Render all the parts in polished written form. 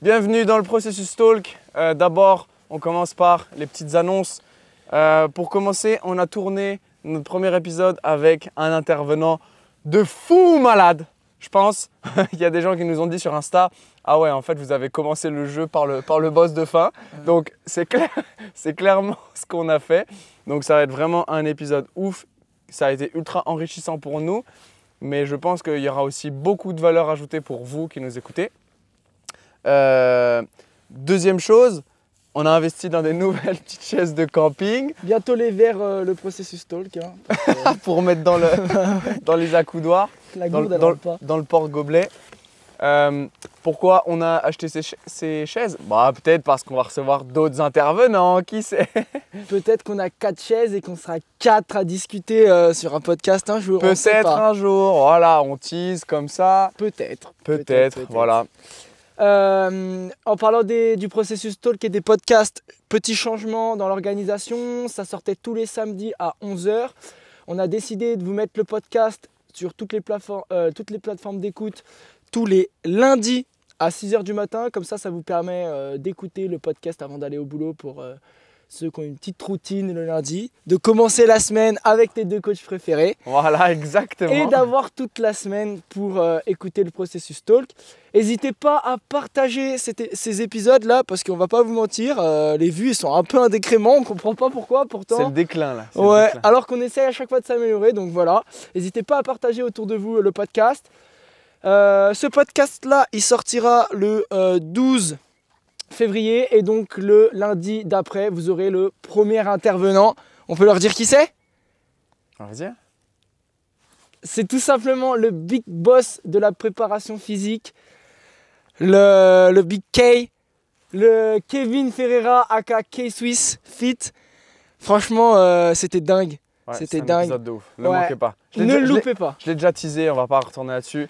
Bienvenue dans le processus talk. D'abord, on commence par les petites annonces. Pour commencer, on a tourné notre premier épisode avec un intervenant de fou malade. Je pense, il y a des gens qui nous ont dit sur Insta, ah ouais, en fait, vous avez commencé le jeu par le boss de fin. Donc, c'est clairement ce qu'on a fait. Donc, ça va être vraiment un épisode ouf. Ça a été ultra enrichissant pour nous. Mais je pense qu'il y aura aussi beaucoup de valeur ajoutée pour vous qui nous écoutez. Deuxième chose, on a investi dans des nouvelles petites chaises de camping. Bientôt les vers le processus talk. Hein, pour mettre dans les accoudoirs, la gourde, dans le porte-gobelet. Pourquoi on a acheté ces chaises? Peut-être parce qu'on va recevoir d'autres intervenants, qui sait? Peut-être qu'on a 4 chaises et qu'on sera 4 à discuter sur un podcast un jour. Peut-être un jour, voilà, on tease comme ça. Peut-être. Voilà. En parlant du processus talk et des podcasts, petit changement dans l'organisation, ça sortait tous les samedis à 11 h. On a décidé de vous mettre le podcast sur toutes les plateformes d'écoute tous les lundis à 6 h du matin. Comme ça vous permet d'écouter le podcast avant d'aller au boulot pour ceux qui ont une petite routine le lundi, de commencer la semaine avec tes 2 coachs préférés. Voilà, exactement. Et d'avoir toute la semaine pour écouter le processus talk. N'hésitez pas à partager ces épisodes-là parce qu'on va pas vous mentir, les vues sont un peu en décrément, on comprend pas pourquoi pourtant. C'est le déclin là. Ouais, alors qu'on essaye à chaque fois de s'améliorer, donc voilà. N'hésitez pas à partager autour de vous le podcast. Ce podcast-là, il sortira le 12 février et donc le lundi d'après, vous aurez le premier intervenant. On peut leur dire qui c'est? On va dire. C'est tout simplement le big boss de la préparation physique, le big K, le Kevin Ferreira aka K-Swiss Fit. Franchement, c'était dingue. Ouais, c'était dingue. Épisode de ouf. Ne manquez pas. Ne le loupez pas. Je l'ai déjà teasé, on va pas retourner là-dessus.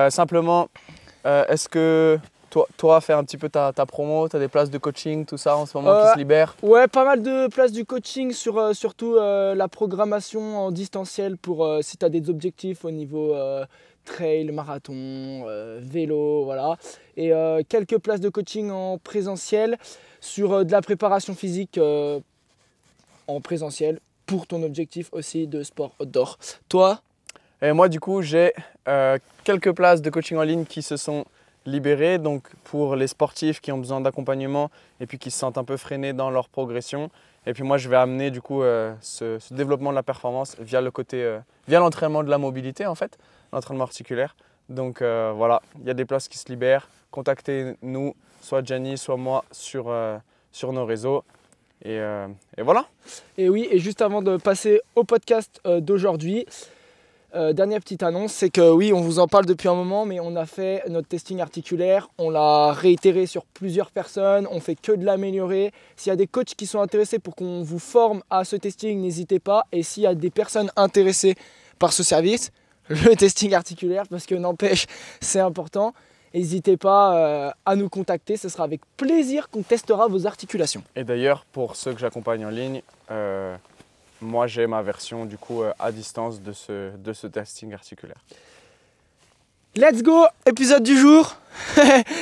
Simplement, est-ce que toi, fais un petit peu ta promo, tu as des places de coaching, tout ça en ce moment qui se libèrent? Ouais, pas mal de places du coaching sur surtout la programmation en distanciel pour si tu as des objectifs au niveau trail, marathon, vélo, voilà. Et quelques places de coaching en présentiel sur de la préparation physique en présentiel pour ton objectif aussi de sport outdoor. Toi? Et moi, du coup, j'ai quelques places de coaching en ligne qui se sont libérées. Donc, pour les sportifs qui ont besoin d'accompagnement et puis qui se sentent un peu freinés dans leur progression. Et puis moi, je vais amener du coup ce développement de la performance via via l'entraînement de la mobilité en fait, l'entraînement articulaire. Donc voilà, il y a des places qui se libèrent. Contactez-nous, soit Gianni, soit moi, sur nos réseaux. Et voilà. Et oui, et juste avant de passer au podcast d'aujourd'hui, dernière petite annonce, c'est que oui, on vous en parle depuis un moment, mais on a fait notre testing articulaire, on l'a réitéré sur plusieurs personnes, on fait que de l'améliorer. S'il y a des coachs qui sont intéressés pour qu'on vous forme à ce testing, n'hésitez pas. Et s'il y a des personnes intéressées par ce service, le testing articulaire, parce que n'empêche, c'est important, n'hésitez pas à nous contacter, ce sera avec plaisir qu'on testera vos articulations. Et d'ailleurs, pour ceux que j'accompagne en ligne, moi j'ai ma version du coup à distance de ce testing articulaire. Let's go, épisode du jour.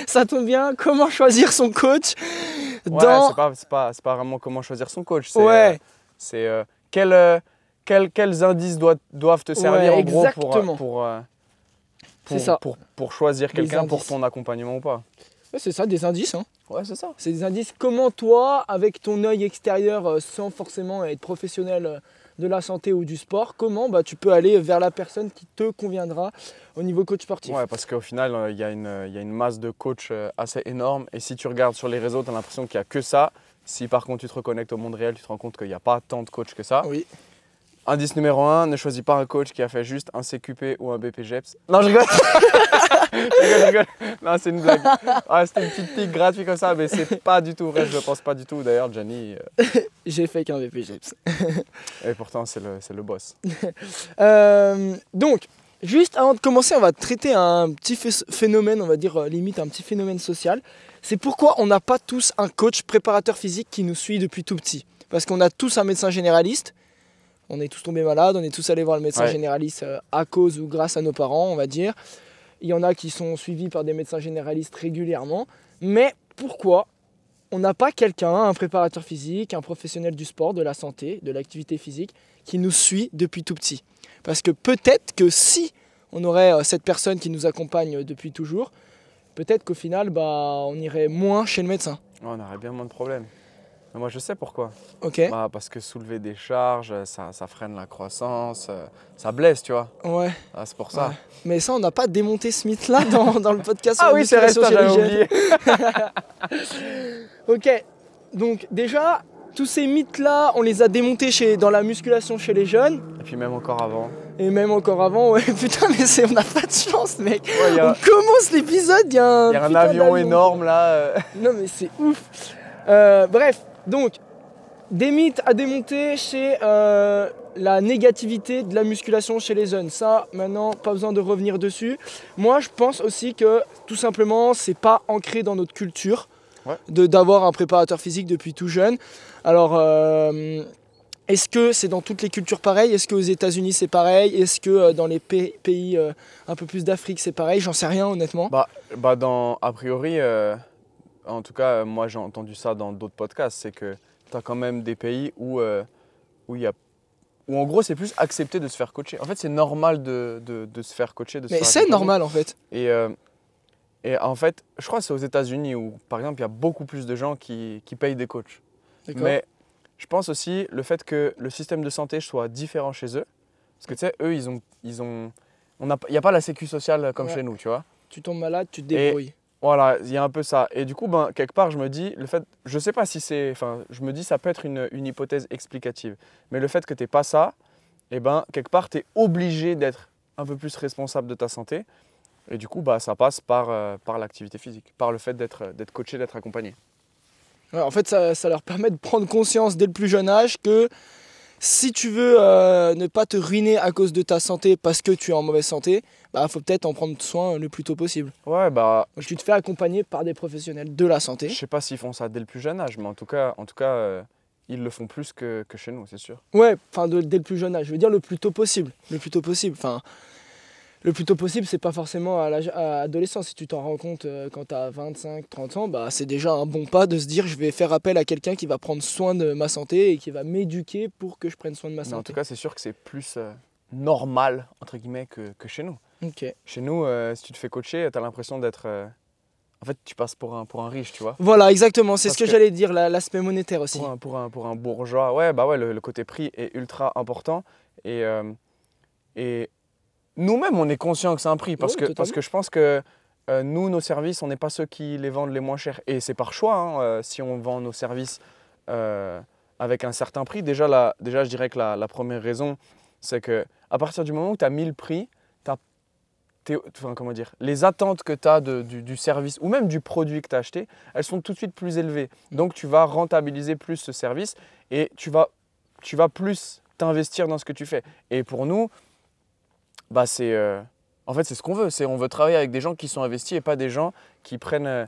Ça tombe bien, comment choisir son coach c'est pas vraiment comment choisir son coach, c'est quels indices doivent te servir en gros pour choisir quelqu'un pour ton accompagnement ou pas. Ouais, c'est ça, des indices. Hein. Ouais, c'est ça. C'est des indices. Comment toi, avec ton œil extérieur, sans forcément être professionnel de la santé ou du sport, comment tu peux aller vers la personne qui te conviendra au niveau coach sportif? Ouais, parce qu'au final, il y a une masse de coachs assez énorme. Et si tu regardes sur les réseaux, tu as l'impression qu'il n'y a que ça. Si par contre tu te reconnectes au monde réel, tu te rends compte qu'il n'y a pas tant de coachs que ça. Oui. Indice numéro 1, ne choisis pas un coach qui a fait juste un CQP ou un BPGEPS. Non, je rigole. je rigole. Non, c'est une blague. C'était une petite pique gratuite comme ça, mais c'est pas du tout vrai, je ne pense pas du tout. D'ailleurs, Gianni... J'ai fait qu'un BPGEPS. Et pourtant, c'est le boss. Donc, juste avant de commencer, on va traiter un petit phénomène, on va dire limite un petit phénomène social. C'est pourquoi on n'a pas tous un coach préparateur physique qui nous suit depuis tout petit. Parce qu'on a tous un médecin généraliste. On est tous tombés malades, on est tous allés voir le médecin généraliste à cause ou grâce à nos parents, on va dire. Il y en a qui sont suivis par des médecins généralistes régulièrement. Mais pourquoi on n'a pas quelqu'un, un préparateur physique, un professionnel du sport, de la santé, de l'activité physique, qui nous suit depuis tout petit? Parce que peut-être que si on aurait cette personne qui nous accompagne depuis toujours, peut-être qu'au final, on irait moins chez le médecin. Ouais, on aurait bien moins de problèmes. Mais moi, je sais pourquoi. Ok. Bah, parce que soulever des charges, ça freine la croissance, ça blesse, tu vois. Ouais. Ah, c'est pour ça. Ouais. Mais ça, on n'a pas démonté ce mythe-là dans le podcast. Ah sur la oui, c'est resté, musculation chez j'avais les jeunes. oublié. Ok. Donc déjà, tous ces mythes-là, on les a démontés dans la musculation chez les jeunes. Et puis même encore avant. Et même encore avant, ouais. Putain, mais on n'a pas de chance, mec. Ouais, On commence l'épisode, il y a un un putain avion d'avion. énorme là. Non, mais c'est ouf. Bref, donc, des mythes à démonter chez la négativité de la musculation chez les jeunes. Ça, maintenant, pas besoin de revenir dessus. Moi, je pense aussi que, tout simplement, c'est pas ancré dans notre culture d'avoir un préparateur physique depuis tout jeune. Alors, est-ce que c'est dans toutes les cultures pareil? Est-ce qu'aux États-Unis c'est pareil? Est-ce que dans les pays un peu plus d'Afrique c'est pareil? J'en sais rien, honnêtement. A priori, en tout cas, moi j'ai entendu ça dans d'autres podcasts, c'est que tu as quand même des pays où en gros c'est plus accepté de se faire coacher. En fait, c'est normal de se faire coacher. Mais c'est normal en fait. Et en fait, je crois que c'est aux États-Unis où, par exemple, il y a beaucoup plus de gens qui payent des coachs. Mais je pense aussi le fait que le système de santé soit différent chez eux. Parce que tu sais, eux, il n'y a pas la sécu sociale comme chez nous, tu vois. Tu tombes malade, tu te débrouilles. Voilà, il y a un peu ça. Et du coup, quelque part, je me dis, je sais pas si c'est, je me dis ça peut être une hypothèse explicative. Mais le fait que tu n'aies pas ça, quelque part, tu es obligé d'être un peu plus responsable de ta santé. Et du coup, ça passe par l'activité physique, par le fait d'être coaché, d'être accompagné. Ouais, en fait, ça leur permet de prendre conscience dès le plus jeune âge que si tu veux ne pas te ruiner à cause de ta santé parce que tu es en mauvaise santé, faut peut-être en prendre soin le plus tôt possible. Ouais, Donc, tu te fais accompagner par des professionnels de la santé. Je sais pas s'ils font ça dès le plus jeune âge, mais en tout cas, ils le font plus que chez nous, c'est sûr. Ouais, dès le plus jeune âge. Je veux dire le plus tôt possible. Le plus tôt possible. Le plus tôt possible, c'est pas forcément à l'adolescence. Si tu t'en rends compte quand tu as 25, 30 ans, c'est déjà un bon pas de se dire je vais faire appel à quelqu'un qui va prendre soin de ma santé et qui va m'éduquer pour que je prenne soin de ma santé. Mais en tout cas, c'est sûr que c'est plus normal, entre guillemets, que chez nous. Okay. Chez nous, si tu te fais coacher, tu as l'impression d'être... En fait, tu passes pour un riche, tu vois. Voilà, exactement. C'est ce que j'allais dire, l'aspect monétaire aussi. Pour un bourgeois, le côté prix est ultra important. Et nous-mêmes, on est conscient que c'est un prix parce que je pense que nous, nos services, on n'est pas ceux qui les vendent les moins chers. Et c'est par choix, si on vend nos services avec un certain prix. Déjà, je dirais que la première raison, c'est qu'à partir du moment où tu as mis le prix, les attentes que tu as du service ou même du produit que tu as acheté, elles sont tout de suite plus élevées. Donc, tu vas rentabiliser plus ce service et tu vas plus t'investir dans ce que tu fais. Et pour nous, c'est ce qu'on veut. On veut travailler avec des gens qui sont investis et pas des gens qui prennent...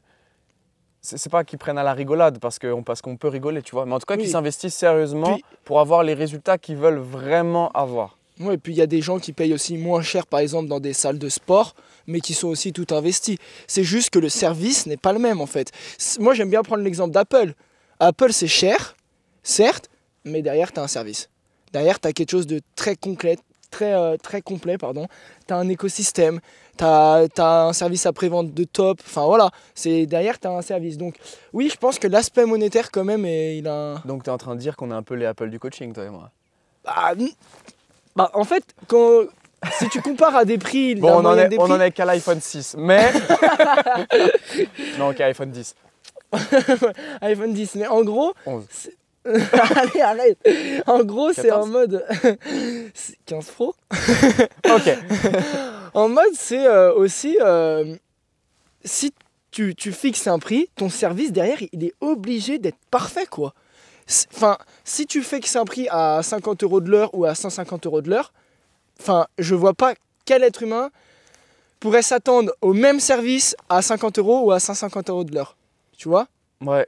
c'est pas qu'ils prennent à la rigolade parce qu'on peut rigoler, tu vois. Mais en tout cas, qui s'investissent sérieusement pour avoir les résultats qu'ils veulent vraiment avoir. Ouais, et puis il y a des gens qui payent aussi moins cher, par exemple, dans des salles de sport, mais qui sont aussi tout investis. C'est juste que le service n'est pas le même, en fait. Moi, j'aime bien prendre l'exemple d'Apple. Apple, c'est cher, certes, mais derrière, tu as un service. Derrière, tu as quelque chose de très complet. Très complet, pardon. Tu as un écosystème, tu as un service après-vente de top, derrière tu as un service. Donc oui, je pense que l'aspect monétaire quand même, Donc tu es en train de dire qu'on est un peu les Apple du coaching, toi et moi. En fait, si tu compares à des prix... Bon, on en est qu'à l'iPhone 6, mais... Non, qu'à iPhone 10. iPhone 10, mais en gros... 11. Allez, arrête. En gros, 14. c'est en mode 15 Pro. Ok. En mode, c'est aussi si tu fixes un prix, ton service derrière, il est obligé d'être parfait, quoi. Si tu fixes un prix à 50 € de l'heure ou à 150 € de l'heure, je vois pas quel être humain pourrait s'attendre au même service à 50 € ou à 150 € de l'heure. Tu vois ? Ouais.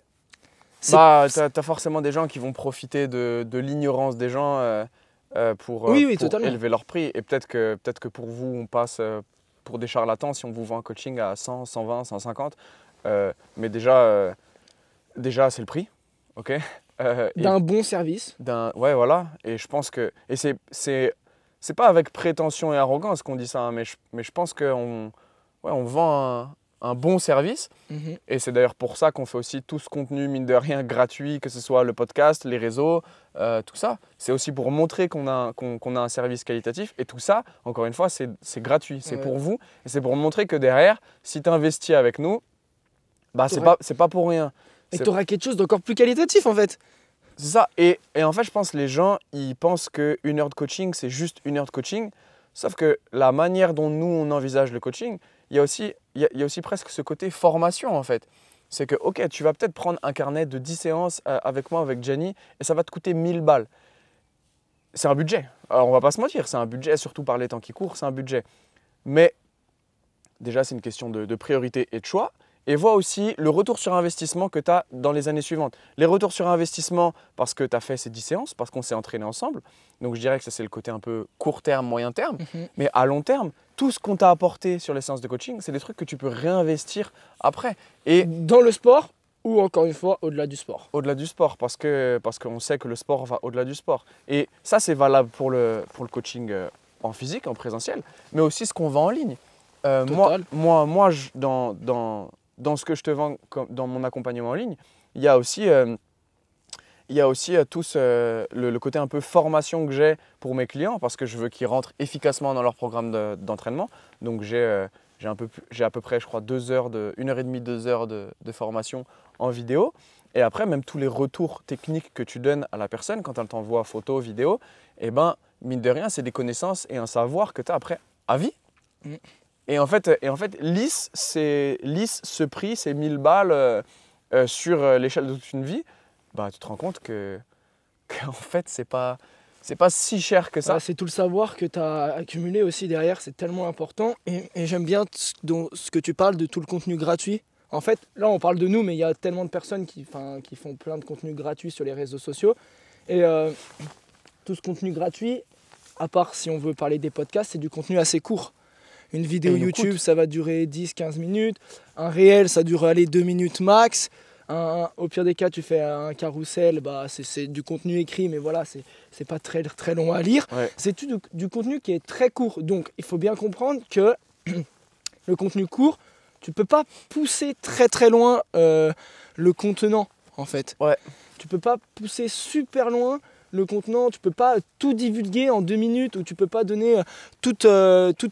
T'as forcément des gens qui vont profiter de l'ignorance des gens pour élever leur prix. Et peut-être que pour vous, on passe pour des charlatans si on vous vend un coaching à 100, 120, 150. Mais déjà c'est le prix, ok. D'un bon service. Ouais, voilà. Et je pense que. Et c'est pas avec prétention et arrogance qu'on dit ça, hein, mais je pense qu'on on vend un bon service. Mhm. Et c'est d'ailleurs pour ça qu'on fait aussi tout ce contenu, mine de rien, gratuit, que ce soit le podcast, les réseaux, tout ça. C'est aussi pour montrer qu'on a un service qualitatif. Et tout ça, encore une fois, c'est gratuit. C'est pour vous. Et c'est pour montrer que derrière, si tu investis avec nous, bah, c'est pas pour rien. Et tu auras quelque chose d'encore plus qualitatif en fait. C'est ça. Et en fait, je pense que les gens, ils pensent qu'une heure de coaching, c'est juste une heure de coaching. Sauf que la manière dont nous, on envisage le coaching, il y a aussi presque ce côté formation en fait. C'est que, ok, tu vas peut-être prendre un carnet de 10 séances avec moi, avec Gianni, et ça va te coûter 1000 balles. C'est un budget. Alors, on va pas se mentir, c'est un budget, surtout par les temps qui courent, c'est un budget. Mais déjà, c'est une question de priorité et de choix. Et vois aussi le retour sur investissement que tu as dans les années suivantes. Les retours sur investissement parce que tu as fait ces 10 séances, parce qu'on s'est entraîné ensemble. Donc je dirais que ça c'est le côté un peu court terme, moyen terme. Mais à long terme, tout ce qu'on t'a apporté sur les séances de coaching, c'est des trucs que tu peux réinvestir après. Et dans le sport ou encore une fois au-delà du sport. Au-delà du sport, parce qu'on sait que le sport va au-delà du sport. Et ça c'est valable pour le coaching en physique, en présentiel, mais aussi ce qu'on vend en ligne. Moi dans ce que je te vends dans mon accompagnement en ligne, il y a aussi tout le côté un peu formation que j'ai pour mes clients parce que je veux qu'ils rentrent efficacement dans leur programme d'entraînement. Donc j'ai à peu près, je crois, 1 heure et demie, 2 heures de formation en vidéo. Et après, même tous les retours techniques que tu donnes à la personne quand elle t'envoie photo, vidéo, eh ben, mine de rien, c'est des connaissances et un savoir que tu as après à vie. Et en fait, lisse ce prix, ces 1000 balles sur l'échelle de toute une vie, bah, tu te rends compte qu'en fait, c'est pas si cher que ça. C'est tout le savoir que tu as accumulé aussi derrière, c'est tellement important. Et j'aime bien ce que tu parles de tout le contenu gratuit. En fait, là, on parle de nous, mais il y a tellement de personnes qui font plein de contenu gratuit sur les réseaux sociaux. Et tout ce contenu gratuit, à part si on veut parler des podcasts, c'est du contenu assez court. Une vidéo YouTube, ça va durer 10-15 minutes. Un réel, ça dure 2 minutes max. Au pire des cas, tu fais un carrousel, bah, c'est du contenu écrit, mais voilà, c'est pas très, très long à lire. Ouais. C'est du contenu qui est très court. Donc, il faut bien comprendre que le contenu court, tu peux pas pousser très, très loin le contenant, en fait. Ouais. Tu peux pas pousser super loin le contenant, tu peux pas tout divulguer en 2 minutes ou tu peux pas donner toutes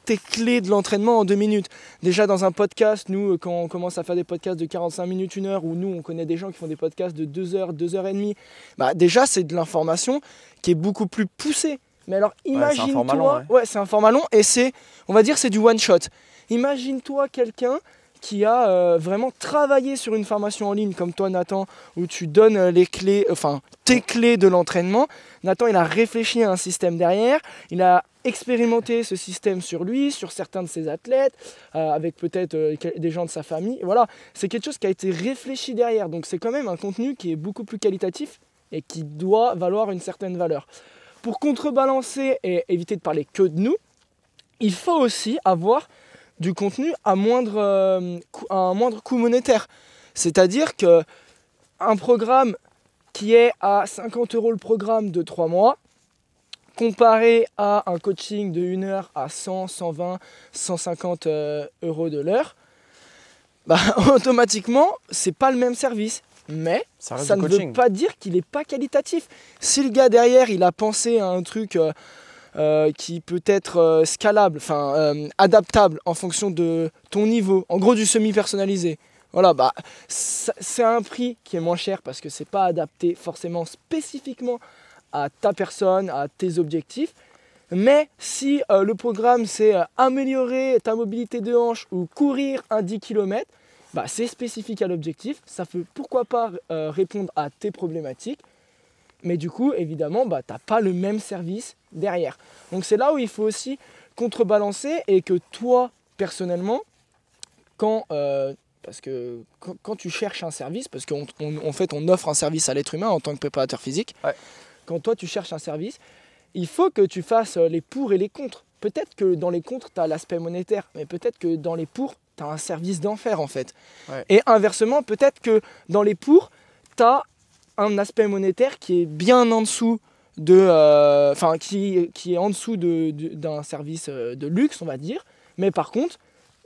tes clés de l'entraînement en 2 minutes. Déjà dans un podcast, nous quand on commence à faire des podcasts de 45 minutes, 1 heure, ou nous on connaît des gens qui font des podcasts de 2 heures, 2 heures et demie, bah déjà c'est de l'information qui est beaucoup plus poussée. Mais alors imagine-toi, c'est un format long et on va dire c'est du one shot. Imagine-toi quelqu'un qui a vraiment travaillé sur une formation en ligne comme toi Nathan, où tu donnes les clés, tes clés de l'entraînement. Nathan, il a réfléchi à un système derrière, il a expérimenté ce système sur lui, sur certains de ses athlètes, avec peut-être des gens de sa famille. Et voilà, c'est quelque chose qui a été réfléchi derrière, donc c'est quand même un contenu qui est beaucoup plus qualitatif et qui doit valoir une certaine valeur. Pour contrebalancer et éviter de parler que de nous, il faut aussi avoir du contenu à un moindre coût monétaire. C'est-à-dire qu'un programme qui est à 50 € le programme de 3 mois, comparé à un coaching de 1 heure à 100, 120, 150 € de l'heure, bah, automatiquement, c'est pas le même service. Mais ça ne veut pas dire qu'il n'est pas qualitatif. Si le gars derrière, il a pensé à un truc qui peut être scalable, adaptable en fonction de ton niveau, en gros du semi-personnalisé. Voilà, bah, c'est un prix qui est moins cher parce que c'est pas adapté forcément spécifiquement à ta personne, à tes objectifs. Mais si le programme c'est améliorer ta mobilité de hanche ou courir un 10 km, bah, c'est spécifique à l'objectif, ça peut pourquoi pas répondre à tes problématiques. Mais du coup, évidemment, bah, tu n'as pas le même service derrière. Donc c'est là où il faut aussi contrebalancer et que toi, personnellement, quand tu cherches un service, parce qu'en fait, on offre un service à l'être humain en tant que préparateur physique, quand toi, tu cherches un service, il faut que tu fasses les pour et les contre. Peut-être que dans les contre, tu as l'aspect monétaire, mais peut-être que dans les pour, tu as un service d'enfer en fait. Ouais. Et inversement, peut-être que dans les pour, tu as un aspect monétaire qui est bien en dessous qui est en dessous d'un service de luxe, on va dire. Mais par contre,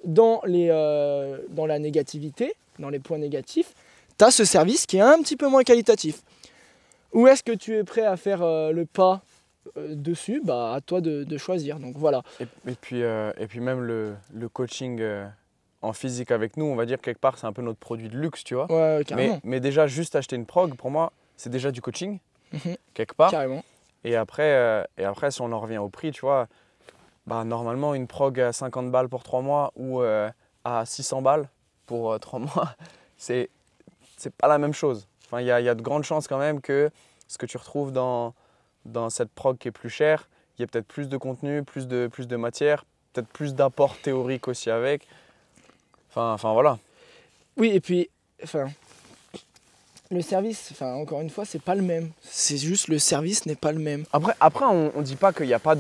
dans la négativité, dans les points négatifs, tu as ce service qui est un petit peu moins qualitatif. Où est-ce que tu es prêt à faire le pas dessus? Bah, à toi de choisir. Donc voilà. Et puis même le coaching en physique avec nous, on va dire quelque part, c'est un peu notre produit de luxe, tu vois. Ouais, carrément. Mais déjà, juste acheter une prog, pour moi, c'est déjà du coaching, Mhm. quelque part. Carrément. Et après, si on en revient au prix, tu vois, bah, normalement, une prog à 50 balles pour 3 mois ou à 600 balles pour 3 mois, c'est pas la même chose. Enfin, il y a de grandes chances quand même que ce que tu retrouves dans cette prog qui est plus chère, il y a peut-être plus de contenu, plus de matière, peut-être plus d'apport théorique aussi avec. Enfin voilà. Oui, et puis, le service, encore une fois, c'est pas le même. C'est juste le service n'est pas le même. Après on dit pas qu'il n'y a pas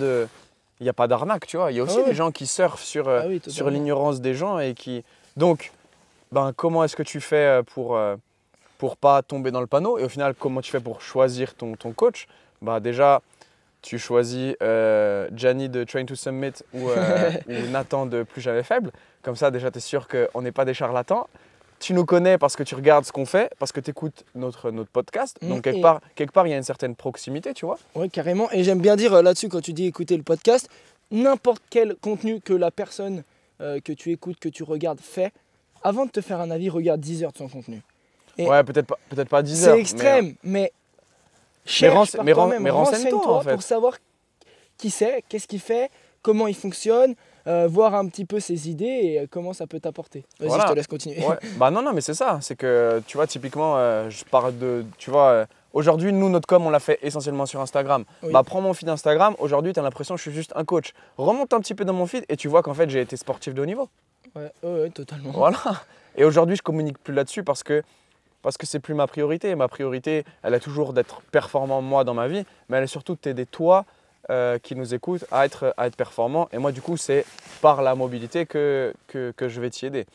d'arnaque, tu vois. Il y a aussi des gens qui surfent sur l'ignorance des gens et qui... Donc, comment est-ce que tu fais pour pas tomber dans le panneau? Et au final, comment tu fais pour choisir ton coach? Déjà, tu choisis Gianni de Train to Summit ou Nathan de Plus Jamais Faible. Comme ça, déjà, tu es sûr qu'on n'est pas des charlatans. Tu nous connais parce que tu regardes ce qu'on fait, parce que tu écoutes notre podcast. Donc, quelque part, il y a une certaine proximité, tu vois. Oui, carrément. Et j'aime bien dire là-dessus, quand tu dis écouter le podcast, n'importe quel contenu que la personne que tu écoutes, que tu regardes fait, avant de te faire un avis, regarde 10 heures de son contenu. Et ouais, peut-être pas 10 heures. C'est extrême, mais cherche mais par toi-même, renseigne-toi en fait. pour savoir qui c'est, qu'est-ce qu'il fait, comment il fonctionne, voir un petit peu ses idées et comment ça peut t'apporter. Vas-y, Voilà. je te laisse continuer. Ouais. Non, mais c'est ça. C'est que, tu vois, typiquement, je parle de, tu vois, aujourd'hui, nous, notre com, on l'a fait essentiellement sur Instagram. Oui. Prends mon feed Instagram. Aujourd'hui, tu as l'impression que je suis juste un coach. Remonte un petit peu dans mon feed et tu vois qu'en fait, j'ai été sportif de haut niveau. Ouais, totalement. Voilà. Et aujourd'hui, je communique plus là-dessus parce que c'est plus ma priorité. Ma priorité, elle est toujours d'être performant moi dans ma vie, mais elle est surtout de t'aider toi qui nous écoute à être performant. Et moi, du coup, c'est par la mobilité que je vais t'y aider.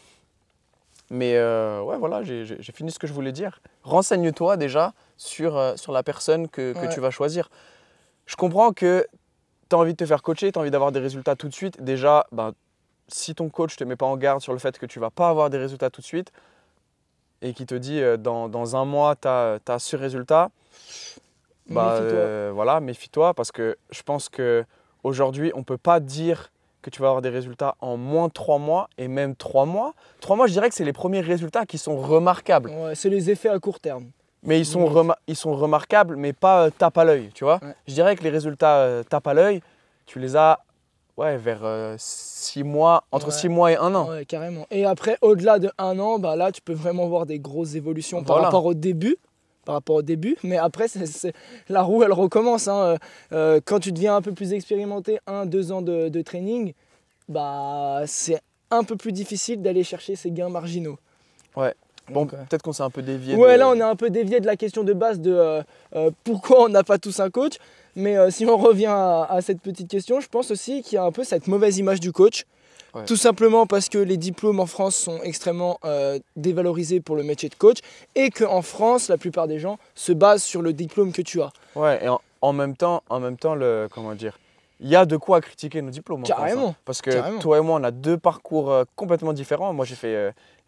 Mais ouais, voilà, j'ai fini ce que je voulais dire. Renseigne-toi déjà sur la personne que tu vas choisir. Je comprends que tu as envie de te faire coacher, tu as envie d'avoir des résultats tout de suite. Déjà, si ton coach ne te met pas en garde sur le fait que tu ne vas pas avoir des résultats tout de suite et qui te dit dans un mois, tu as ce résultat, méfie-toi. voilà, méfie-toi parce que je pense qu'aujourd'hui, on ne peut pas dire que tu vas avoir des résultats en moins de 3 mois et même 3 mois. 3 mois, je dirais que c'est les premiers résultats qui sont remarquables. Ouais, c'est les effets à court terme. Mais ils sont remarquables, mais pas tape à l'œil, tu vois. Ouais. Je dirais que les résultats tape à l'œil, tu les as vers 6 mois, entre 6 mois et 1 an. Ouais, carrément. Et après, au-delà de 1 an, là, tu peux vraiment voir des grosses évolutions par Voilà. rapport au début. Mais après, la roue, elle recommence. Hein. Quand tu deviens un peu plus expérimenté, 1-2 ans de training, c'est un peu plus difficile d'aller chercher ces gains marginaux. Ouais. Bon, Donc, peut-être qu'on s'est un peu dévié. Ouais, là, on est un peu dévié de la question de base de pourquoi on n'a pas tous un coach. Mais si on revient à cette petite question, je pense aussi qu'il y a un peu cette mauvaise image du coach. Ouais. Tout simplement parce que les diplômes en France sont extrêmement dévalorisés pour le métier de coach et qu'en France, la plupart des gens se basent sur le diplôme que tu as. Ouais, et en même temps, comment dire, il y a de quoi critiquer nos diplômes. Carrément. En France, hein, parce que toi et moi, on a 2 parcours complètement différents. Moi,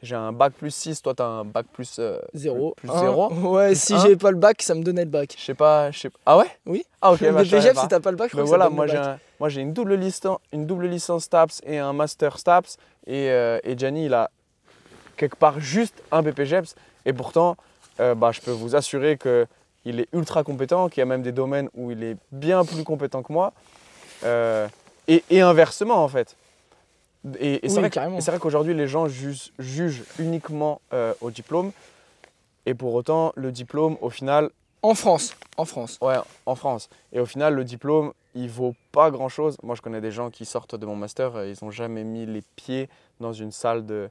j'ai un bac plus 6, toi, tu as un bac plus 0. Plus 0. Ouais, si j'ai pas le bac, ça me donnait le bac. Je sais pas. Ah ouais? Oui. Ah ok. Le BPGEP, si t'as pas le bac, je crois que voilà, ça donne le bac. moi j'ai une double licence STAPS et un master STAPS et Gianni il a quelque part juste un BPGEPS et pourtant je peux vous assurer qu'il est ultra compétent, qu'il y a même des domaines où il est bien plus compétent que moi et inversement en fait. Et c'est vrai qu'aujourd'hui les gens jugent uniquement au diplôme et pour autant le diplôme au final... En France. Ouais, en France. Et au final, le diplôme, il vaut pas grand-chose. Moi, je connais des gens qui sortent de mon master, ils n'ont jamais mis les pieds dans une salle de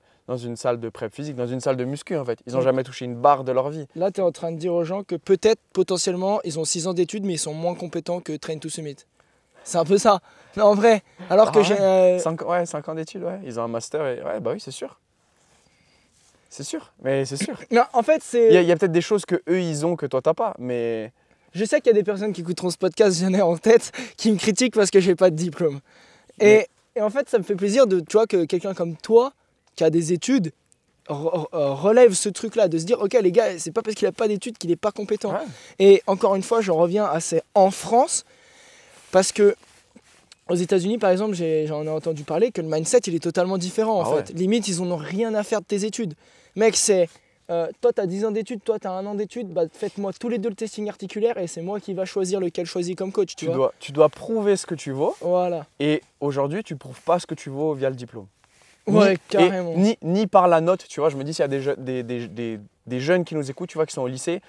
prep physique, dans une salle de muscu en fait. Ils n'ont jamais touché une barre de leur vie. Là, tu es en train de dire aux gens que peut-être, potentiellement, ils ont 6 ans d'études, mais ils sont moins compétents que Train to Summit. C'est un peu ça. Non, en vrai. Alors que Ah j'ai. ouais, 5 ans d'études, ouais. Ils ont un master et ouais, bah oui, c'est sûr. C'est sûr, mais c'est sûr. Non, en fait, Il y c'est. a peut-être des choses que eux ils ont que toi t'as pas, mais Je sais qu'il y a des personnes qui écouteront ce podcast, j'en ai en tête, qui me critiquent parce que j'ai pas de diplôme. Mais- Et en fait, ça me fait plaisir de, tu vois, que quelqu'un comme toi, qui a des études, relève ce truc-là, de se dire, ok les gars, c'est pas parce qu'il a pas d'études qu'il est pas compétent. ouais. Et encore une fois, j'en reviens à c'est en France, parce que aux États-Unis, par exemple, j'en ai entendu parler que le mindset il est totalement différent en Ah fait. Limite, ils en ont rien à faire de tes études. Mec, c'est toi, tu as 10 ans d'études, toi, tu as 1 an d'études, bah, faites-moi tous les deux le testing articulaire et c'est moi qui va choisir lequel choisir comme coach. Tu dois prouver ce que tu vaux Voilà. et aujourd'hui tu prouves pas ce que tu vaux via le diplôme. Ouais, Ni- carrément. ni par la note, tu vois. Je me dis, s'il y a des jeunes qui nous écoutent, tu vois, qui sont au lycée,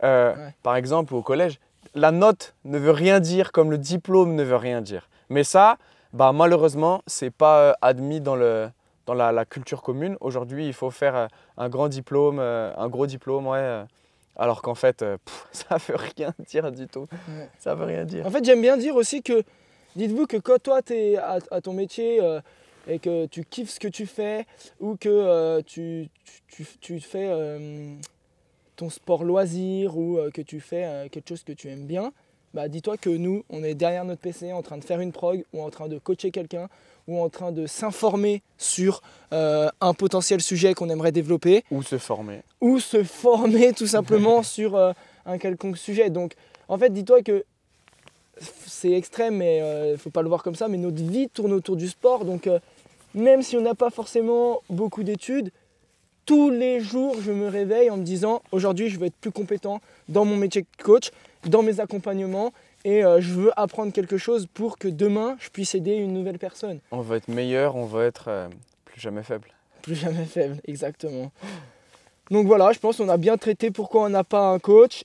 par exemple, ou au collège, la note ne veut rien dire comme le diplôme ne veut rien dire. Mais ça, bah, malheureusement, c'est pas admis dans la culture commune. Aujourd'hui, il faut faire un grand diplôme, un gros diplôme, ouais. Alors qu'en fait, ça veut rien dire du tout. Ouais. Ça veut rien dire. En fait, j'aime bien dire aussi que, dites-vous que quand toi, tu es à ton métier et que tu kiffes ce que tu fais ou que tu fais ton sport loisir ou que tu fais quelque chose que tu aimes bien, bah dis-toi que nous, on est derrière notre PC en train de faire une prog ou en train de coacher quelqu'un ou en train de s'informer sur un potentiel sujet qu'on aimerait développer Ou se former. ou se former tout simplement sur un quelconque sujet. Donc en fait, dis-toi que c'est extrême, mais il ne faut pas le voir comme ça, mais notre vie tourne autour du sport. Donc même si on n'a pas forcément beaucoup d'études, tous les jours, je me réveille en me disant aujourd'hui, je veux être plus compétent dans mon métier de coach, dans mes accompagnements et je veux apprendre quelque chose pour que demain, je puisse aider une nouvelle personne. On va être meilleur, on va être plus jamais faible. Plus jamais faible, exactement. Donc voilà, je pense qu'on a bien traité pourquoi on n'a pas un coach.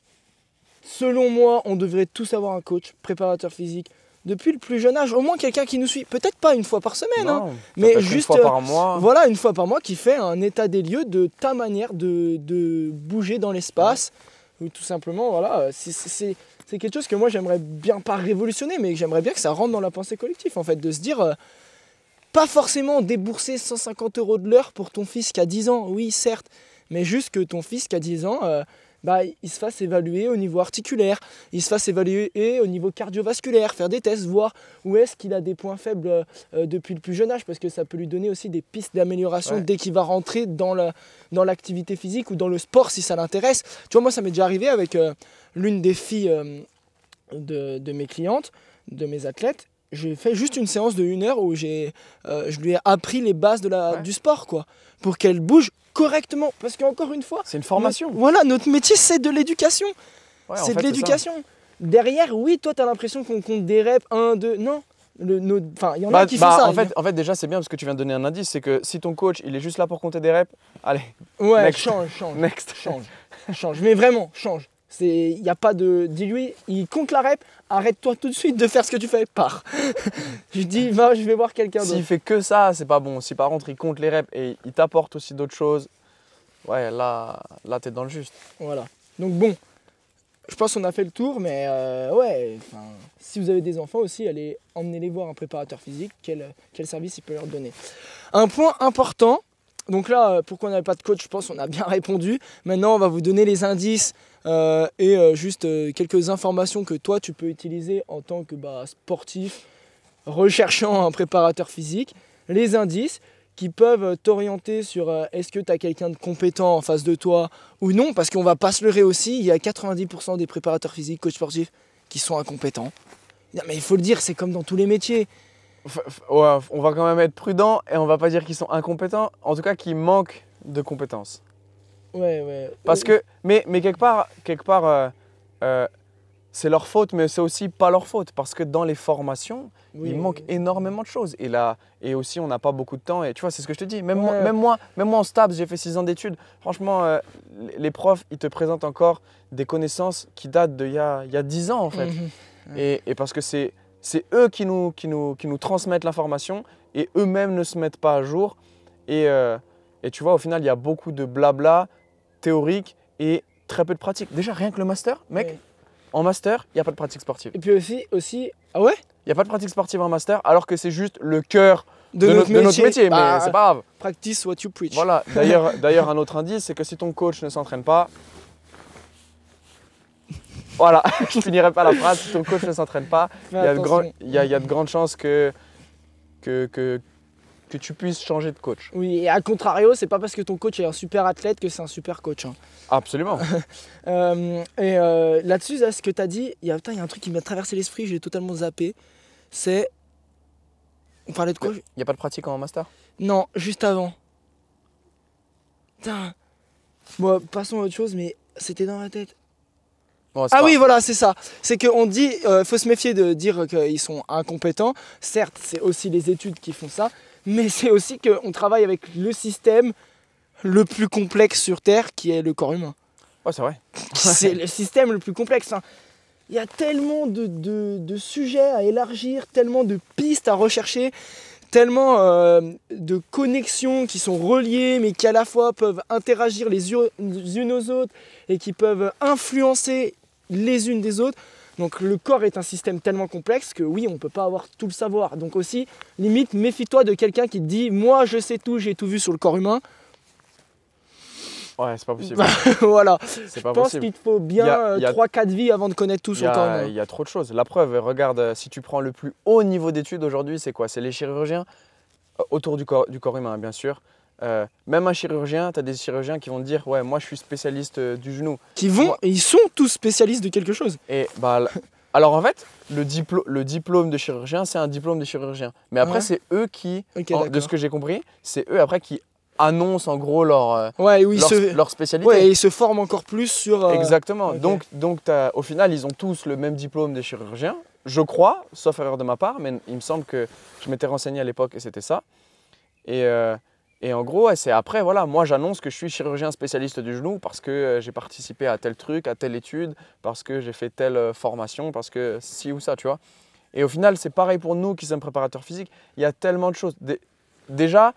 Selon moi, on devrait tous avoir un coach, préparateur physique, depuis le plus jeune âge, au moins quelqu'un qui nous suit. Peut-être pas une fois par semaine, hein, Non, mais peut-être juste une fois par mois. voilà, une fois par mois qui fait un état des lieux de ta manière de bouger dans l'espace. Ou tout simplement, voilà, c'est quelque chose que moi j'aimerais bien pas révolutionner, mais j'aimerais bien que ça rentre dans la pensée collective, en fait, de se dire, pas forcément débourser 150 € de l'heure pour ton fils qui a 10 ans, oui, certes, mais juste que ton fils qui a 10 ans, bah, il se fasse évaluer au niveau articulaire, il se fasse évaluer au niveau cardiovasculaire, faire des tests, voir où est-ce qu'il a des points faibles depuis le plus jeune âge, parce que ça peut lui donner aussi des pistes d'amélioration dès qu'il va rentrer dans l'activité physique ou dans le sport si ça l'intéresse. Tu vois, moi ça m'est déjà arrivé avec l'une des filles de mes clientes, de mes athlètes. J'ai fait juste une séance de 1 heure où je lui ai appris les bases du sport, quoi, pour qu'elle bouge correctement. Parce qu'encore une fois, C'est une formation. notre métier, c'est de l'éducation. Ouais, C'est en fait, de l'éducation. Derrière, oui, toi, tu as l'impression qu'on compte des reps, 1, 2, non. Enfin, il y en a qui font ça. En fait, déjà, c'est bien parce que tu viens de donner un indice, c'est que si ton coach, il est juste là pour compter des reps, allez, Ouais, next. change. next. Change. Mais vraiment, change. Il n'y a pas de... Dis-lui, il compte la rep, arrête-toi tout de suite de faire ce que tu fais, pars. Je dis, va, je vais voir quelqu'un d'autre. S'il fait que ça, c'est pas bon. Si par contre, il compte les reps et il t'apporte aussi d'autres choses, ouais, là t'es dans le juste. Voilà. Donc bon, je pense qu'on a fait le tour, mais ouais, si vous avez des enfants aussi, emmenez-les voir un préparateur physique, quel service il peut leur donner. Un point important, donc là, pourquoi on n'avait pas de coach, je pense qu'on a bien répondu. Maintenant, on va vous donner les indices juste quelques informations que toi, tu peux utiliser en tant que sportif recherchant un préparateur physique. Les indices qui peuvent t'orienter sur est-ce que tu as quelqu'un de compétent en face de toi ou non, parce qu'on va pas se leurrer aussi, il y a 90% des préparateurs physiques, coachs sportifs, qui sont incompétents. Non, mais il faut le dire, c'est comme dans tous les métiers. Ouais, on va quand même être prudent et on va pas dire qu'ils sont incompétents, en tout cas qu'ils manquent de compétences. Ouais. Parce que, mais quelque part c'est leur faute, mais c'est aussi pas leur faute, parce que dans les formations, Oui, il manque énormément de choses. Et aussi, on n'a pas beaucoup de temps. Et tu vois, c'est ce que je te dis. Même Ouais. moi en STAPS, j'ai fait 6 ans d'études. Franchement, les profs, ils te présentent encore des connaissances qui datent d'il y a 10 ans, en fait. Et parce que c'est eux qui nous transmettent l'information et eux-mêmes ne se mettent pas à jour. Et tu vois, au final, il y a beaucoup de blabla théorique et très peu de pratique. Déjà, rien que le master, mec, Ouais. en master, il n'y a pas de pratique sportive. Et puis aussi, ah ouais? Il n'y a pas de pratique sportive en master, alors que c'est juste le cœur de notre métier. Mais c'est pas grave. Practice what you preach. Voilà, d'ailleurs, un autre indice, c'est que si ton coach ne s'entraîne pas, voilà, je finirai pas la phrase, si ton coach ne s'entraîne pas, il y a de grandes chances que tu puisses changer de coach. Oui, et à contrario, c'est pas parce que ton coach est un super athlète que c'est un super coach. Hein. Absolument. Là-dessus, là, ce que tu as dit, il y a un truc qui m'a traversé l'esprit, je l'ai totalement zappé. C'est. On parlait de quoi? Il n'y a pas de pratique en master? Non, juste avant. Putain. Bon, passons à autre chose, mais c'était dans ma tête. Bon, oui, voilà, c'est ça. C'est qu'on dit, faut se méfier de dire qu'ils sont incompétents. Certes, c'est aussi les études qui font ça, mais c'est aussi qu'on travaille avec le système le plus complexe sur Terre, qui est le corps humain. Ouais, c'est vrai. C'est le système le plus complexe. Hein. Il y a tellement de sujets à élargir, tellement de pistes à rechercher, tellement de connexions qui sont reliées, mais qui à la fois peuvent interagir les unes aux autres et qui peuvent influencer les unes des autres. Donc le corps est un système tellement complexe que oui, on ne peut pas avoir tout le savoir. Donc aussi, limite, méfie-toi de quelqu'un qui te dit « Moi, je sais tout, j'ai tout vu sur le corps humain ». Ouais, c'est pas possible. Voilà. C'est pas Je pense possible. qu'il te faut bien 3-4 vies avant de connaître tout sur le corps humain. Il y a trop de choses. La preuve, regarde, si tu prends le plus haut niveau d'études aujourd'hui, c'est quoi? C'est les chirurgiens autour du corps humain, bien sûr. Même un chirurgien, tu as des chirurgiens qui vont te dire « Ouais, moi je suis spécialiste du genou ». Ils sont tous spécialistes de quelque chose. Et alors en fait, le diplôme de chirurgien, c'est un diplôme de chirurgien. Mais après, c'est eux qui, de ce que j'ai compris, c'est eux après qui annoncent en gros leur spécialité. Ouais, et ils se forment encore plus sur… Exactement. Okay. Donc au final, ils ont tous le même diplôme de chirurgien, je crois, sauf erreur de ma part, mais il me semble que je m'étais renseigné à l'époque et c'était ça. Et en gros, c'est après, voilà, moi j'annonce que je suis chirurgien spécialiste du genou parce que j'ai participé à tel truc, à telle étude, parce que j'ai fait telle formation, parce que ci ou ça, tu vois. Et au final, c'est pareil pour nous qui sommes préparateurs physiques. Il y a tellement de choses. Déjà,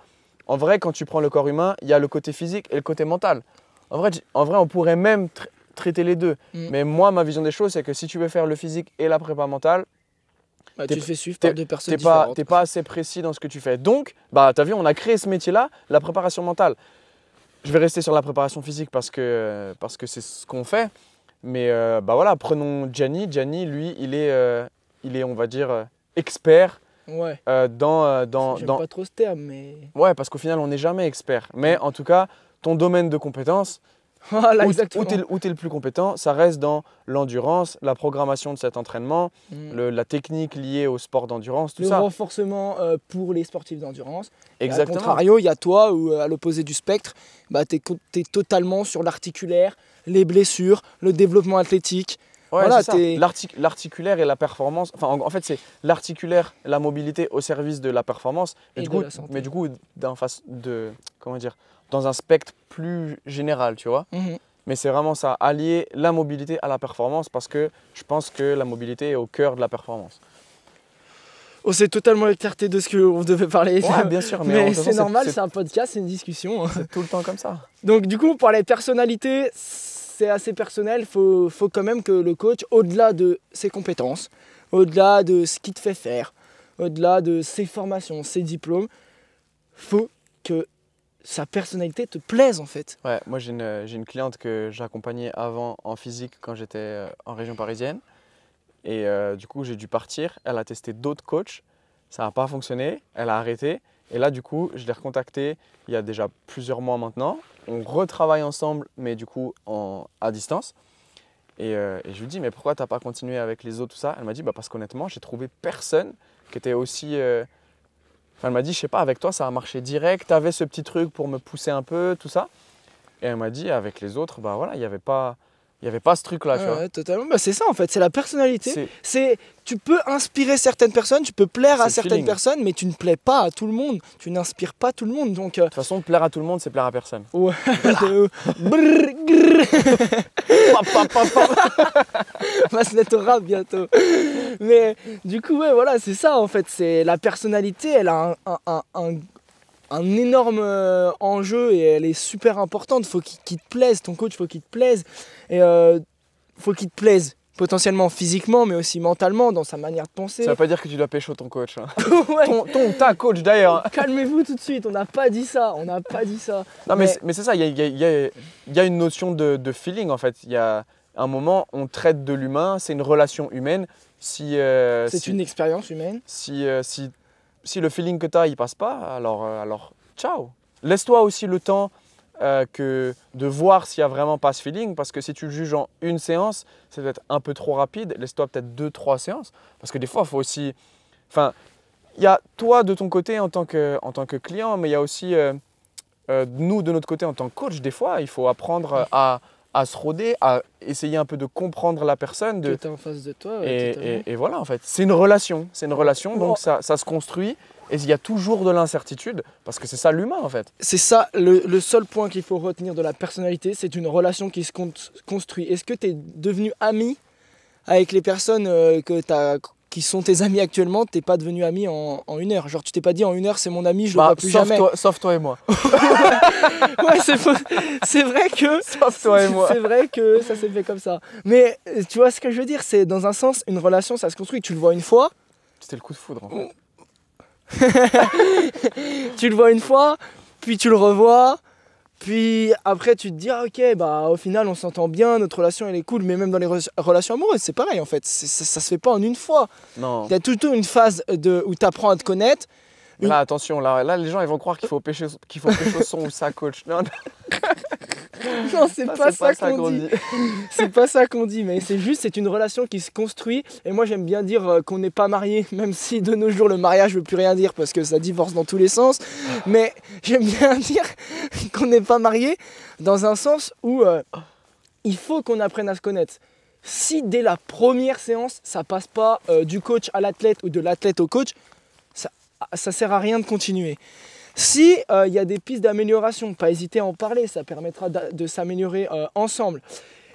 en vrai, quand tu prends le corps humain, il y a le côté physique et le côté mental. En vrai, on pourrait même traiter les deux. Mais moi, ma vision des choses, c'est que si tu veux faire le physique et la prépa mentale, tu te fais suivre par deux personnes différentes. T'es pas assez précis dans ce que tu fais. Donc, tu as vu, on a créé ce métier-là, la préparation mentale. Je vais rester sur la préparation physique parce que c'est ce qu'on fait. Mais voilà, prenons Gianni. Gianni, lui, il est on va dire, expert. Ouais. J'aime pas trop ce terme, mais… Ouais, parce qu'au final, on n'est jamais expert. Mais en tout cas, ton domaine de compétence, voilà, où tu es le plus compétent, ça reste dans l'endurance, la programmation de cet entraînement, la technique liée au sport d'endurance, tout ça. Le renforcement pour les sportifs d'endurance. Exactement. Et à contrario, il y a toi, où à l'opposé du spectre, tu es totalement sur l'articulaire, les blessures, le développement athlétique. Ouais, voilà, c'est ça. L'articulaire et la performance. Enfin, en fait, c'est l'articulaire, la mobilité au service de la performance. Et de la santé. Mais du coup, dans un spectre plus général, tu vois. Mais c'est vraiment ça, allier la mobilité à la performance parce que je pense que la mobilité est au cœur de la performance. On s'est totalement écarté de ce qu'on devait parler. Ouais, bien sûr. Mais c'est normal, c'est un podcast, c'est une discussion. C'est tout le temps comme ça. Donc du coup, on parlait de personnalité. C'est assez personnel, faut quand même que le coach, au-delà de ses compétences, au-delà de ce qu'il te fait faire, au-delà de ses formations, ses diplômes, faut que sa personnalité te plaise en fait. Ouais, moi j'ai une cliente que j'accompagnais avant en physique quand j'étais en région parisienne. Et du coup, j'ai dû partir. Elle a testé d'autres coachs. Ça n'a pas fonctionné. Elle a arrêté. Et là, du coup, je l'ai recontactée il y a déjà plusieurs mois maintenant. On retravaille ensemble, mais du coup à distance. Et je lui dis, mais pourquoi tu n'as pas continué avec les autres, tout ça? Elle m'a dit, parce qu'honnêtement, j'ai trouvé personne qui était aussi… elle m'a dit, je sais pas, avec toi, ça a marché direct. Tu avais ce petit truc pour me pousser un peu, tout ça. Et elle m'a dit, avec les autres, voilà, il n'y avait pas ce truc-là, tu vois. Ouais, totalement. C'est ça en fait, c'est la personnalité. Tu peux inspirer certaines personnes, tu peux plaire à certaines personnes, mais tu ne plais pas à tout le monde. Tu n'inspires pas tout le monde. Donc, de toute façon, plaire à tout le monde, c'est plaire à personne. Ouais. On va se mettre au rap bientôt. Mais du coup, ouais, voilà, c'est ça en fait. C'est la personnalité, elle a un énorme enjeu et elle est super importante. Faut qu'il te plaise, ton coach, faut qu'il te plaise. Et faut qu'il te plaise. potentiellement physiquement, mais aussi mentalement, dans sa manière de penser. Ça veut pas dire que tu dois pécho ton coach. Hein. Ouais. Ta coach d'ailleurs. Calmez-vous tout de suite, on n'a pas dit ça, Non mais c'est ça, il y a une notion de feeling en fait. Il y a un moment, on traite de l'humain, c'est une relation humaine. C'est une expérience humaine. Si le feeling que tu as, il passe pas, alors ciao. Laisse-toi aussi le temps de voir s'il n'y a vraiment pas ce feeling, parce que si tu le juges en une séance, c'est peut-être un peu trop rapide. Laisse-toi peut-être 2-3 séances, parce que des fois, il faut aussi… Enfin, il y a toi de ton côté en tant que client, mais il y a aussi nous de notre côté en tant que coach. Des fois, il faut apprendre à se rôder, à essayer un peu de comprendre la personne. Que tu es en face de toi. Ouais, et voilà, en fait. C'est une relation, donc ça se construit. Et il y a toujours de l'incertitude, parce que c'est ça l'humain en fait. C'est ça, le seul point qu'il faut retenir de la personnalité, c'est une relation qui se construit. Est-ce que tu es devenu ami avec les personnes qui sont tes amis actuellement? T'es pas devenu ami en une heure. Genre tu t'es pas dit en une heure c'est mon ami, je le vois plus jamais. Sauf toi et moi. Ouais, c'est vrai que… Sauf toi et moi. C'est vrai que ça s'est fait comme ça. Mais tu vois ce que je veux dire, c'est dans un sens, une relation ça se construit. Tu le vois une fois. C'était le coup de foudre en fait. Tu le vois une fois, puis tu le revois, puis après tu te dis ah, ok, bah au final on s'entend bien, notre relation elle est cool, mais même dans les relations amoureuses c'est pareil en fait, ça se fait pas en une fois. Non. Il y a toujours une phase où tu apprends à te connaître. Là attention, là les gens ils vont croire qu'il faut pêcher son ou sa coach. Non, non c'est pas ça qu'on dit. C'est pas ça qu'on dit, mais c'est une relation qui se construit. Et moi j'aime bien dire qu'on n'est pas marié, même si de nos jours le mariage veut plus rien dire parce que ça divorce dans tous les sens. Mais j'aime bien dire qu'on n'est pas marié dans un sens où il faut qu'on apprenne à se connaître. Si dès la première séance ça passe pas du coach à l'athlète ou de l'athlète au coach, ça sert à rien de continuer. Si y a des pistes d'amélioration, pas hésiter à en parler, ça permettra de s'améliorer ensemble.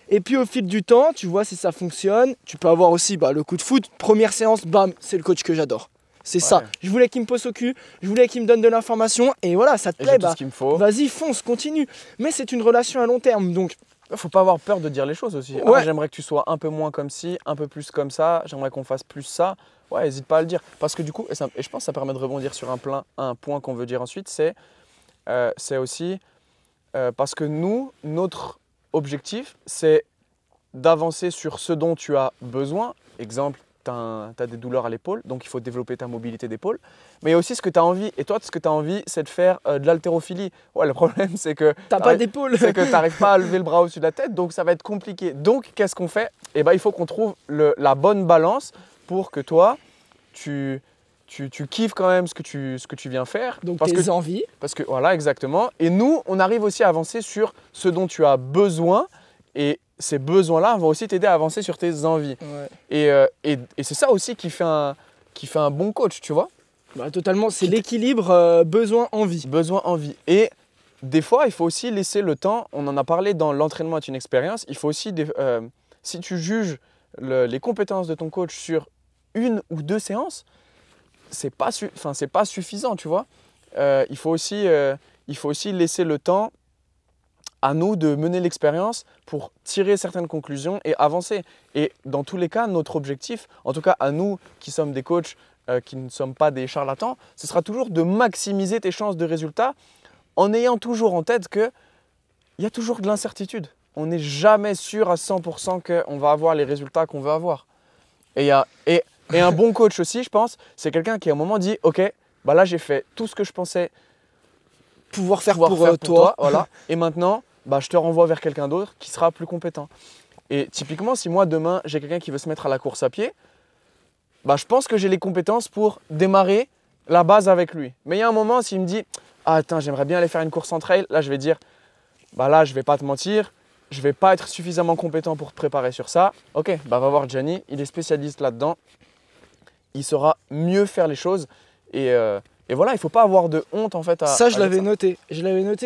Et puis au fil du temps, tu vois si ça fonctionne, tu peux avoir aussi le coup de foot, première séance, bam, c'est le coach que j'adore. C'est ça, je voulais qu'il me pose au cul, je voulais qu'il me donne de l'information, et voilà, ça te plaît, vas-y, fonce, continue. Mais c'est une relation à long terme, donc… Faut pas avoir peur de dire les choses aussi. Ouais. Ah, j'aimerais que tu sois un peu moins comme ci, un peu plus comme ça, j'aimerais qu'on fasse plus ça. Ouais, n'hésite pas à le dire. Parce que du coup, et je pense que ça permet de rebondir sur un point qu'on veut dire ensuite, c'est aussi parce que nous, notre objectif, c'est d'avancer sur ce dont tu as besoin. Exemple, tu as des douleurs à l'épaule, donc il faut développer ta mobilité d'épaule. Mais il y a aussi ce que tu as envie. Et toi, ce que tu as envie, c'est de faire de l'haltérophilie. Ouais, le problème, c'est que t'as pas d'épaule. C'est que tu n'arrives pas à lever le bras au-dessus de la tête, donc ça va être compliqué. Donc, qu'est-ce qu'on fait? Eh ben, il faut qu'on trouve la bonne balance pour que toi, tu kiffes quand même ce que tu viens faire. Donc tes envies. Parce que voilà, exactement. Et nous, on arrive aussi à avancer sur ce dont tu as besoin. Et ces besoins-là vont aussi t'aider à avancer sur tes envies. Ouais. Et c'est ça aussi qui fait un bon coach, tu vois. Totalement, c'est l'équilibre besoin-envie. Besoin-envie. Et des fois, il faut aussi laisser le temps. On en a parlé dans l'entraînement est une expérience. Il faut aussi, si tu juges les compétences de ton coach sur 1 ou 2 séances, c'est pas suffisant, tu vois. Il faut aussi laisser le temps à nous de mener l'expérience pour tirer certaines conclusions et avancer. Et dans tous les cas, notre objectif, en tout cas à nous qui sommes des coachs, qui ne sommes pas des charlatans, ce sera toujours de maximiser tes chances de résultat en ayant toujours en tête qu'il y a toujours de l'incertitude. On n'est jamais sûr à 100% qu'on va avoir les résultats qu'on veut avoir. Et un bon coach aussi, je pense, c'est quelqu'un qui à un moment dit « Ok, là j'ai fait tout ce que je pensais pouvoir faire pour toi. Voilà. Et maintenant, je te renvoie vers quelqu'un d'autre qui sera plus compétent. » Et typiquement, si moi demain j'ai quelqu'un qui veut se mettre à la course à pied, je pense que j'ai les compétences pour démarrer la base avec lui. Mais il y a un moment, s'il me dit « Ah, attends, j'aimerais bien aller faire une course en trail », là je vais dire là je vais pas te mentir, je vais pas être suffisamment compétent pour te préparer sur ça. Ok, va voir Gianni, il est spécialiste là-dedans. Il saura mieux faire les choses. Et voilà, il ne faut pas avoir de honte en fait à… Ça, je l'avais noté.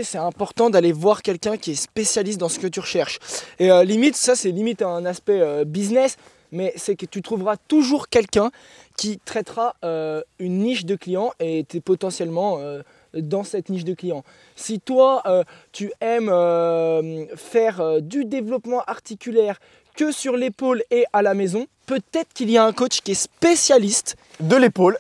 C'est important d'aller voir quelqu'un qui est spécialiste dans ce que tu recherches. Et limite, ça c'est limite un aspect business, mais c'est que tu trouveras toujours quelqu'un qui traitera une niche de clients et potentiellement dans cette niche de clients. Si toi, tu aimes faire du développement articulaire que sur l'épaule et à la maison, peut-être qu'il y a un coach qui est spécialiste de l'épaule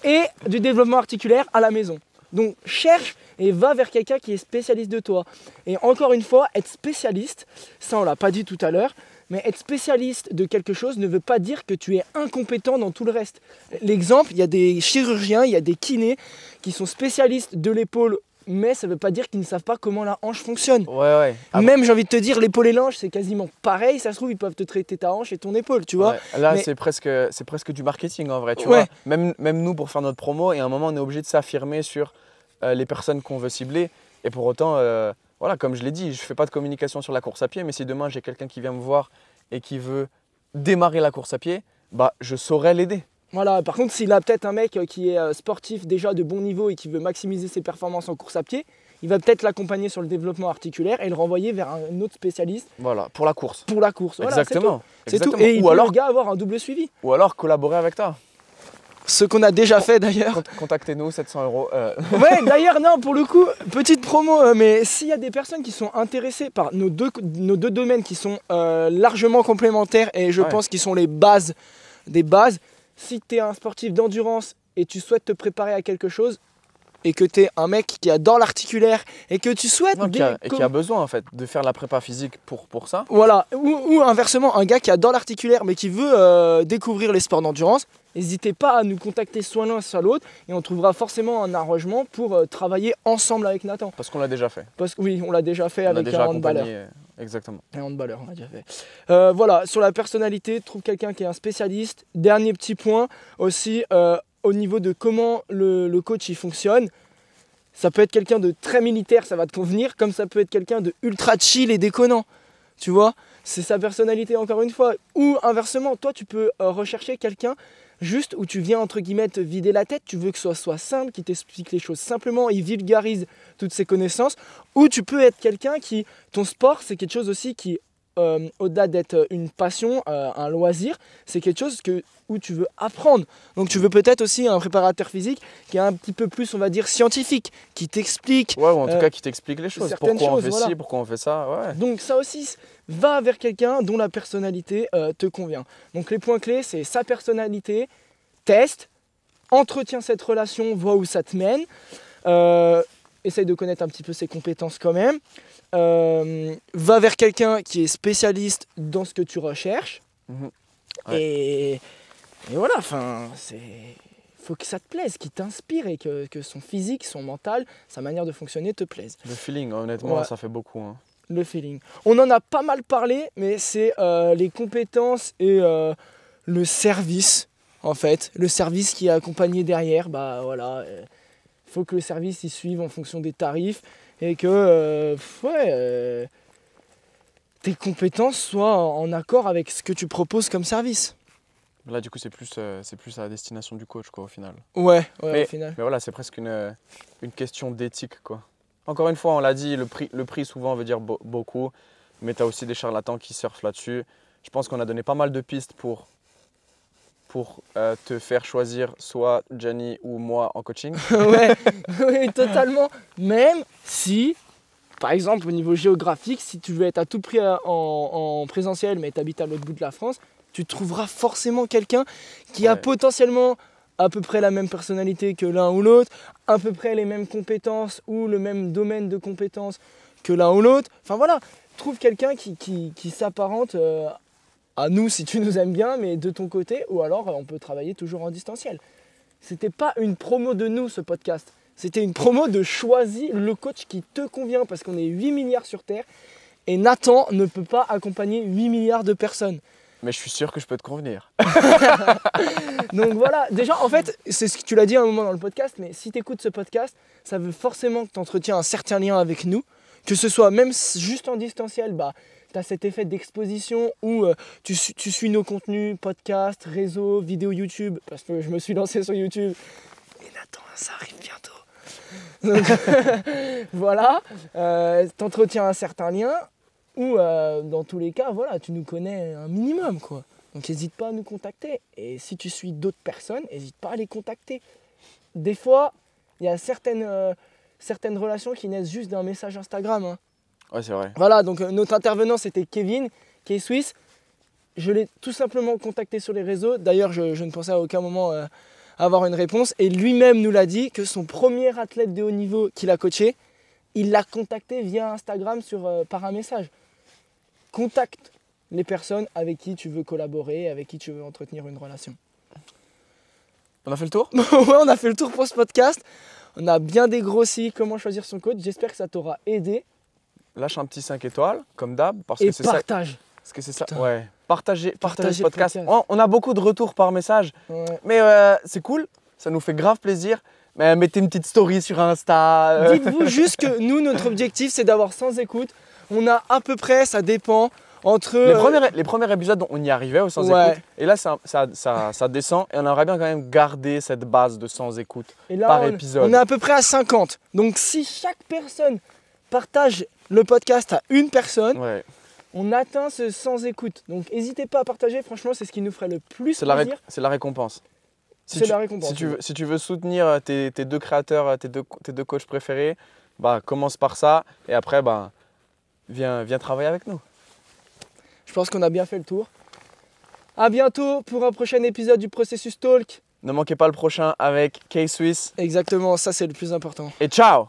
et du développement articulaire à la maison. Donc cherche et va vers quelqu'un qui est spécialiste de toi. Et encore une fois, être spécialiste, ça on l'a pas dit tout à l'heure, mais être spécialiste de quelque chose ne veut pas dire que tu es incompétent dans tout le reste. L'exemple, il y a des chirurgiens, il y a des kinés qui sont spécialistes de l'épaule, mais ça ne veut pas dire qu'ils ne savent pas comment la hanche fonctionne. Ouais. Même, j'ai envie de te dire, l'épaule et l'hanche, c'est quasiment pareil. Ça se trouve, ils peuvent te traiter ta hanche et ton épaule, tu vois. Ouais. Là, mais... c'est presque du marketing en vrai, tu vois. Même nous, pour faire notre promo, et à un moment, on est obligé de s'affirmer sur les personnes qu'on veut cibler. Et pour autant, voilà, comme je l'ai dit, je ne fais pas de communication sur la course à pied, mais si demain, j'ai quelqu'un qui vient me voir et qui veut démarrer la course à pied, bah, je saurais l'aider. Voilà, par contre, s'il a peut-être un mec qui est sportif déjà de bon niveau et qui veut maximiser ses performances en course à pied, il va peut-être l'accompagner sur le développement articulaire et le renvoyer vers un autre spécialiste. Voilà, pour la course. Pour la course, voilà, exactement. C'est tout. Et il peut le gars avoir un double suivi. Ou alors collaborer avec toi. Ce qu'on a déjà fait d'ailleurs. Contactez-nous, 700 €. Ouais, d'ailleurs, non, pour le coup, petite promo, mais s'il y a des personnes qui sont intéressées par nos deux domaines qui sont largement complémentaires et je pense qu'ils sont les bases des bases, si tu es un sportif d'endurance et tu souhaites te préparer à quelque chose, et que tu es un mec qui adore l'articulaire et que tu souhaites... qui a besoin en fait de faire la prépa physique pour ça. Voilà, ou inversement, un gars qui adore l'articulaire mais qui veut découvrir les sports d'endurance, n'hésitez pas à nous contacter soit l'un soit l'autre et on trouvera forcément un arrangement pour travailler ensemble avec Nathan. Parce qu'on l'a déjà fait. Parce que oui, on l'a déjà fait avec un handballeur. Exactement. Un handballeur, on l'a déjà fait. Voilà, sur la personnalité, trouve quelqu'un qui est un spécialiste. Dernier petit point aussi... au niveau de comment le coach il fonctionne, ça peut être quelqu'un de très militaire, ça va te convenir, comme ça peut être quelqu'un de ultra chill et déconnant, tu vois, c'est sa personnalité encore une fois. Ou inversement, toi tu peux rechercher quelqu'un juste où tu viens entre guillemets te vider la tête, tu veux que ce soit simple, qui t'explique les choses simplement, il vulgarise toutes ses connaissances. Ou tu peux être quelqu'un qui, ton sport c'est quelque chose aussi qui, au-delà d'être une passion, un loisir, c'est quelque chose où tu veux apprendre. Donc tu veux peut-être aussi un préparateur physique qui est un petit peu plus, on va dire, scientifique, qui t'explique... Ouais, ou en tout cas qui t'explique les choses. Pourquoi on fait ci, pourquoi on fait ça. Ouais. Donc ça aussi, va vers quelqu'un dont la personnalité te convient. Donc les points clés, c'est sa personnalité, teste, entretiens cette relation, vois où ça te mène, essaye de connaître un petit peu ses compétences quand même, va vers quelqu'un qui est spécialiste dans ce que tu recherches. Et voilà, enfin, faut que ça te plaise, qu'il t'inspire et que son physique, son mental, sa manière de fonctionner te plaise. Le feeling, honnêtement, ça fait beaucoup. Hein. Le feeling. On en a pas mal parlé, mais c'est les compétences et le service, en fait. Le service qui est accompagné derrière, bah voilà. Faut que le service il suive en fonction des tarifs et que tes compétences soient en accord avec ce que tu proposes comme service. Là, du coup, c'est plus à la destination du coach, quoi, au final. Ouais, au final. Mais voilà, c'est presque une question d'éthique, quoi. Encore une fois, on l'a dit, le prix souvent veut dire beaucoup, mais tu as aussi des charlatans qui surfent là-dessus. Je pense qu'on a donné pas mal de pistes pour te faire choisir soit Gianni ou moi en coaching. Ouais, oui, totalement. Même si, par exemple, au niveau géographique, si tu veux être à tout prix en présentiel, mais tu habites à l'autre bout de la France, tu trouveras forcément quelqu'un qui a potentiellement à peu près la même personnalité que l'un ou l'autre, à peu près les mêmes compétences ou le même domaine de compétences que l'un ou l'autre. Enfin voilà, trouve quelqu'un qui s'apparente à nous si tu nous aimes bien, mais de ton côté, ou alors on peut travailler toujours en distanciel. C'était pas une promo de nous ce podcast, c'était une promo de choisis le coach qui te convient parce qu'on est 8 milliards sur Terre et Nathan ne peut pas accompagner 8 milliards de personnes. Mais je suis sûr que je peux te convenir. Donc voilà, déjà en fait, c'est ce que tu l'as dit à un moment dans le podcast, mais si tu écoutes ce podcast, ça veut forcément que tu entretiens un certain lien avec nous, que ce soit même juste en distanciel, bah, tu as cet effet d'exposition où tu suis nos contenus, podcasts, réseaux, vidéos YouTube, parce que je me suis lancé sur YouTube. Et Nathan, ça arrive bientôt. Donc, voilà, tu entretiens un certain lien. Ou dans tous les cas, voilà, tu nous connais un minimum, quoi. Donc n'hésite pas à nous contacter. Et si tu suis d'autres personnes, n'hésite pas à les contacter. Des fois, il y a certaines certaines relations qui naissent juste d'un message Instagram. Hein. Ouais, c'est vrai. Voilà, donc notre intervenant c'était Kevin, K-Swiss. Je l'ai tout simplement contacté sur les réseaux. D'ailleurs, je ne pensais à aucun moment avoir une réponse. Et lui-même nous l'a dit que son premier athlète de haut niveau qu'il a coaché, il l'a contacté via Instagram par un message. Contacte les personnes avec qui tu veux collaborer, avec qui tu veux entretenir une relation. On a fait le tour? Ouais, on a fait le tour pour ce podcast. On a bien dégrossi comment choisir son coach. J'espère que ça t'aura aidé. Lâche un petit 5 étoiles, comme d'hab. Et partage. Parce que c'est ça. Putain. Ouais. Partagez ce Le podcast. On a beaucoup de retours par message. Ouais. Mais c'est cool. Ça nous fait grave plaisir. Mais mettez une petite story sur Insta. Dites-vous juste que nous, notre objectif, c'est d'avoir 100 écoutes. On a à peu près, ça dépend, entre... Les premiers épisodes, on y arrivait aux 100 écoutes. Et là, ça descend. Et on aimerait bien quand même garder cette base de 100 écoutes et là, par épisode. On est à peu près à 50. Donc si chaque personne partage le podcast à une personne, Ouais. on atteint ce 100 écoutes. Donc n'hésitez pas à partager. Franchement, c'est ce qui nous ferait le plus plaisir. C'est la récompense. C'est la récompense. Si tu veux soutenir tes deux créateurs, tes deux coachs préférés, bah, commence par ça. Et après, bah, viens travailler avec nous. Je pense qu'on a bien fait le tour. À bientôt pour un prochain épisode du Processus Talk. Ne manquez pas le prochain avec K-Swiss. Exactement, ça c'est le plus important. Et ciao!